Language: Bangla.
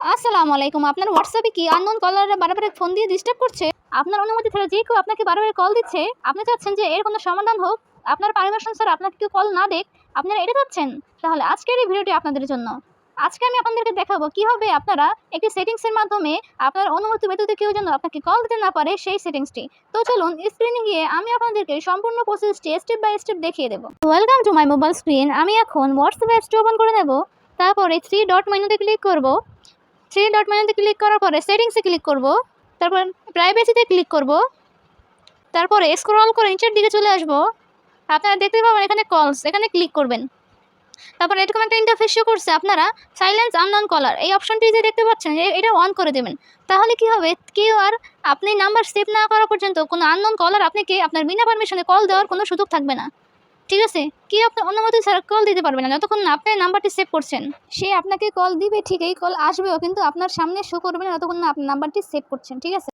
আসসালামু আলাইকুম। আপনার হোয়াটসঅ্যাপে কি আননোন কলাররা বারবার ফোন দিয়ে ডিস্টার্ব করছে? আপনার অনুমতি ছাড়া যে কেউ আপনাকে বারবার কল দিচ্ছে, আপনি চাচ্ছেন যে এর কোনো সমাধান হোক, আপনার পারমিশন ছাড়া আপনাকে কেউ কল না দেক, আপনারা এটা চাচ্ছেন? তাহলে আজকের এই ভিডিওটি আপনাদের জন্য। আজকে আমি আপনাদেরকে দেখাবো কিভাবে আপনারা একটি সেটিংসের মাধ্যমে আপনার অনুমতি ব্যতীত কেউ যেন আপনাকে কল দিতে না পারে সেই সেটিংসটি। তো চলুন স্ক্রিনে গিয়ে আমি আপনাদেরকে সম্পূর্ণ প্রসেসটি স্টেপ বাই স্টেপ দেখিয়ে দেবো। Welcome to my mobile screen. আমি এখন হোয়াটসঅ্যাপ অ্যাপসটি ওপেন করে নেব। তারপরে 3 ডট মেনুতে ক্লিক করব। 3 ডট মেনুতে ক্লিক করার পরে সেটিংসে ক্লিক করব, তারপর প্রাইভেসিতে ক্লিক করব, তারপরে স্ক্রল করে নিচের দিকে চলে আসব। আপনারা দেখতে পাবেন এখানে কলস, এখানে ক্লিক করবেন। তারপর এরকম একটা ইন্টারফেস শো করছে, আপনারা সাইলেন্স আননোন কলার এই অপশনটি যে দেখতে পাচ্ছেন এটা অন করে দেবেন। তাহলে কি হবে, কেউ আর আপনি নাম্বার সেভ না করা পর্যন্ত কোনো আননোন কলার আপনাকে আপনার বিনা পারমিশনে কল দেওয়ার কোনো সুযোগ থাকবে না। ঠিক আছে, কি আপনার অনুমতি ছাড়া কল দিতে পারবে না যতক্ষণ না আপনি নাম্বারটি সেভ করছেন। সে আপনাকে কল দিবে ঠিকই, কল আসবেও, কিন্তু আপনার সামনে শো করবে না যতক্ষণ না আপনি নাম্বারটি সেভ করছেন। ঠিক আছে।